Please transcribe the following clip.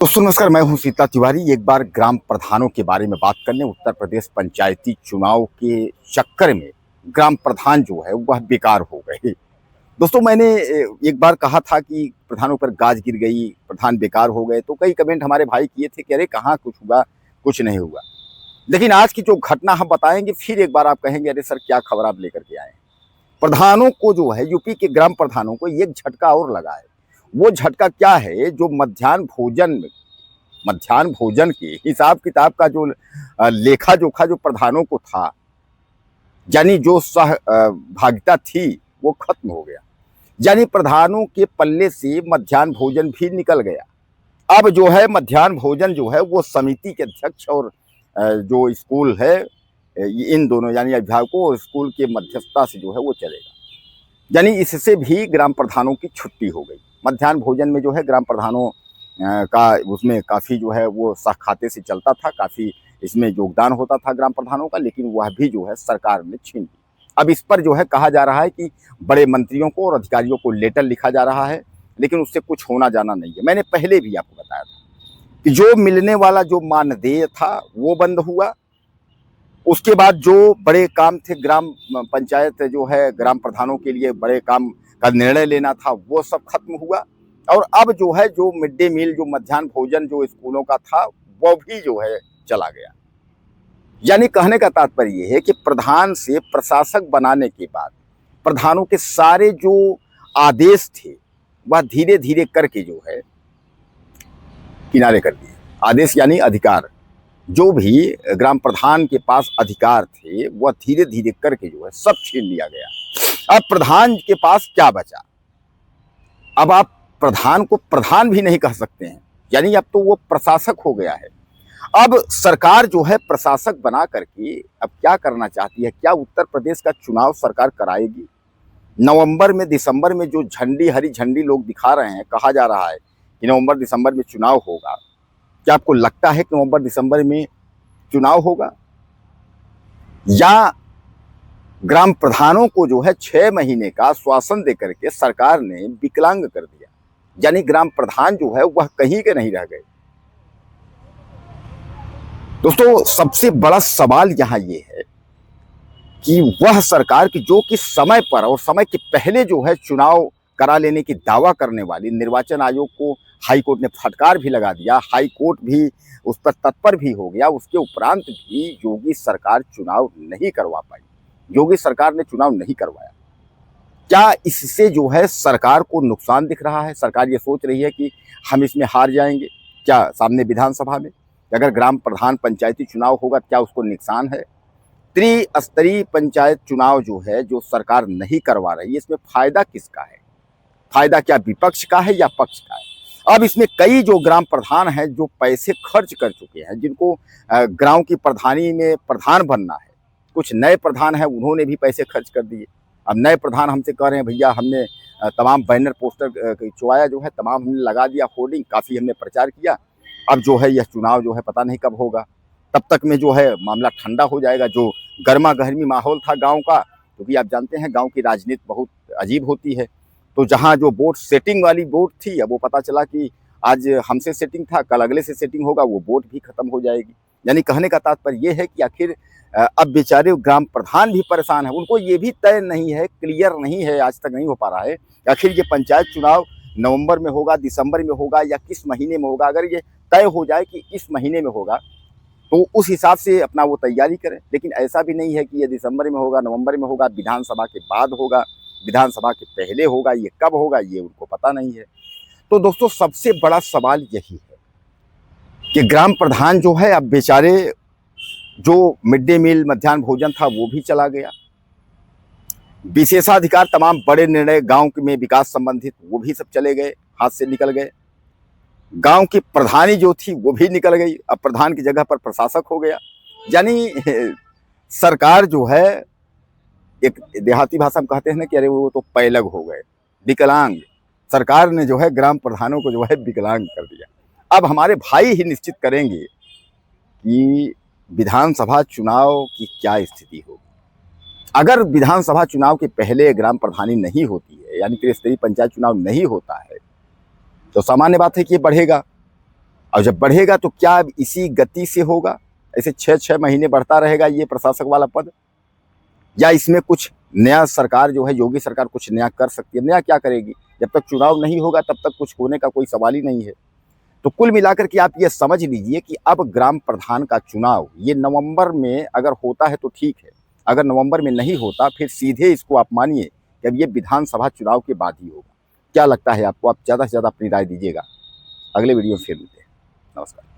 दोस्तों नमस्कार, मैं हूं सीता तिवारी। एक बार ग्राम प्रधानों के बारे में बात करने उत्तर प्रदेश पंचायती चुनाव के चक्कर में ग्राम प्रधान जो है वह बेकार हो गए। दोस्तों मैंने एक बार कहा था कि प्रधानों पर गाज गिर गई, प्रधान बेकार हो गए, तो कई कमेंट हमारे भाई किए थे कि अरे कहाँ कुछ हुआ, कुछ नहीं हुआ। लेकिन आज की जो घटना हम बताएंगे फिर एक बार आप कहेंगे अरे सर क्या खबर आप लेकर के आए हैं। प्रधानों को जो है यूपी के ग्राम प्रधानों को एक झटका और लगा है। वो झटका क्या है, जो मध्याह्न भोजन के हिसाब किताब का जो लेखा जोखा जो प्रधानों को था, यानी जो सहभागिता थी वो खत्म हो गया। यानी प्रधानों के पल्ले से मध्याह्न भोजन भी निकल गया। अब जो है मध्याह्न भोजन जो है वो समिति के अध्यक्ष और जो स्कूल है, इन दोनों यानी अभिभावकों और स्कूल के मध्यस्थता से जो है वो चलेगा। यानी इससे भी ग्राम प्रधानों की छुट्टी हो गई। मध्याह्न भोजन में जो है ग्राम प्रधानों का उसमें काफ़ी जो है वो सह खाते से चलता था, काफ़ी इसमें योगदान होता था ग्राम प्रधानों का, लेकिन वह भी जो है सरकार ने छीन ली। अब इस पर जो है कहा जा रहा है कि बड़े मंत्रियों को और अधिकारियों को लेटर लिखा जा रहा है, लेकिन उससे कुछ होना जाना नहीं है। मैंने पहले भी आपको बताया था कि जो मिलने वाला जो मानदेय था वो बंद हुआ। उसके बाद जो बड़े काम थे ग्राम पंचायत जो है ग्राम प्रधानों के लिए बड़े काम का निर्णय लेना था वो सब खत्म हुआ। और अब जो है जो मिड डे मील जो मध्याह्न भोजन जो स्कूलों का था वो भी जो है चला गया। यानी कहने का तात्पर्य ये है कि प्रधान से प्रशासक बनाने के बाद प्रधानों के सारे जो आदेश थे वह धीरे धीरे करके जो है किनारे कर दिए। आदेश यानी अधिकार, जो भी ग्राम प्रधान के पास अधिकार थे वह धीरे धीरे करके जो है सब छीन लिया गया। अब प्रधान के पास क्या बचा? अब आप प्रधान को प्रधान भी नहीं कह सकते हैं, यानी अब तो वो प्रशासक हो गया है। अब सरकार जो है प्रशासक बना करके अब क्या करना चाहती है? क्या उत्तर प्रदेश का चुनाव सरकार कराएगी? नवंबर में दिसंबर में जो झंडी हरी झंडी लोग दिखा रहे हैं, कहा जा रहा है कि नवंबर दिसंबर में चुनाव होगा। क्या आपको लगता है कि नवंबर दिसंबर में चुनाव होगा? या ग्राम प्रधानों को जो है 6 महीने का आश्वासन देकर के सरकार ने विकलांग कर दिया, यानी ग्राम प्रधान जो है वह कहीं के नहीं रह गए। दोस्तों सबसे बड़ा सवाल यहां ये है कि वह सरकार की जो कि समय पर और समय के पहले जो है चुनाव करा लेने की दावा करने वाली निर्वाचन आयोग को हाई कोर्ट ने फटकार भी लगा दिया, हाई कोर्ट भी उस पर तत्पर भी हो गया। उसके उपरांत भी योगी सरकार चुनाव नहीं करवा पाई, योगी सरकार ने चुनाव नहीं करवाया। क्या इससे जो है सरकार को नुकसान दिख रहा है? सरकार ये सोच रही है कि हम इसमें हार जाएंगे क्या? सामने विधानसभा में अगर ग्राम प्रधान पंचायती चुनाव होगा क्या उसको नुकसान है? त्रिस्तरीय पंचायत चुनाव जो है जो सरकार नहीं करवा रही है, इसमें फायदा किसका है? फायदा क्या विपक्ष का है या पक्ष का है? अब इसमें कई जो ग्राम प्रधान हैं जो पैसे खर्च कर चुके हैं, जिनको गांव की प्रधानी में प्रधान बनना है, कुछ नए प्रधान हैं उन्होंने भी पैसे खर्च कर दिए। अब नए प्रधान हमसे कह रहे हैं भैया हमने तमाम बैनर पोस्टर खिंचवाया जो है, तमाम हमने लगा दिया, होर्डिंग काफ़ी हमने प्रचार किया, अब जो है यह चुनाव जो है पता नहीं कब होगा। तब तक में जो है मामला ठंडा हो जाएगा। जो गर्मा गर्मी माहौल था गांव का, क्योंकि आप जानते हैं गांव की राजनीति बहुत अजीब होती है, तो जहां जो वोट सेटिंग वाली वोट थी अब वो पता चला कि आज हमसे सेटिंग था, कल अगले से सेटिंग होगा, वो वोट भी खत्म हो जाएगी। यानी कहने का तात्पर्य ये है कि आखिर अब बेचारे ग्राम प्रधान भी परेशान है। उनको ये भी तय नहीं है, क्लियर नहीं है, आज तक नहीं हो पा रहा है आखिर ये पंचायत चुनाव नवंबर में होगा, दिसंबर में होगा या किस महीने में होगा। अगर ये तय हो जाए कि इस महीने में होगा तो उस हिसाब से अपना वो तैयारी करें, लेकिन ऐसा भी नहीं है कि ये दिसंबर में होगा, नवंबर में होगा, विधानसभा के बाद होगा, विधानसभा के पहले होगा, ये कब होगा ये उनको पता नहीं है। तो दोस्तों सबसे बड़ा सवाल यही है कि ग्राम प्रधान जो है अब बेचारे, जो मिड डे मील मध्याह्न भोजन था वो भी चला गया, विशेषाधिकार तमाम बड़े निर्णय गांव में विकास संबंधित वो भी सब चले गए, हाथ से निकल गए। गांव की प्रधानी जो थी वो भी निकल गई, अब प्रधान की जगह पर प्रशासक हो गया। यानी सरकार जो है, एक देहाती भाषा में कहते हैं ना कि अरे वो तो पैलग हो गए, विकलांग। सरकार ने जो है ग्राम प्रधानों को जो है विकलांग कर दिया। अब हमारे भाई ही निश्चित करेंगे कि विधानसभा चुनाव की क्या स्थिति होगी। अगर विधानसभा चुनाव के पहले ग्राम प्रधानी नहीं होती है, यानी त्रिस्तरीय पंचायत चुनाव नहीं होता है, तो सामान्य बात है कि ये बढ़ेगा। और जब बढ़ेगा तो क्या अब इसी गति से होगा, ऐसे 6-6 महीने बढ़ता रहेगा ये प्रशासक वाला पद, या इसमें कुछ नया सरकार जो है योगी सरकार कुछ नया कर सकती है? नया क्या करेगी? जब तक चुनाव नहीं होगा तब तक कुछ होने का कोई सवाल ही नहीं है। तो कुल मिलाकर के आप ये समझ लीजिए कि अब ग्राम प्रधान का चुनाव ये नवंबर में अगर होता है तो ठीक है, अगर नवंबर में नहीं होता फिर सीधे इसको आप मानिए कि अब ये विधानसभा चुनाव के बाद ही होगा। क्या लगता है आपको? आप ज़्यादा से ज़्यादा अपनी राय दीजिएगा। अगले वीडियो में फिर मिलते हैं। नमस्कार।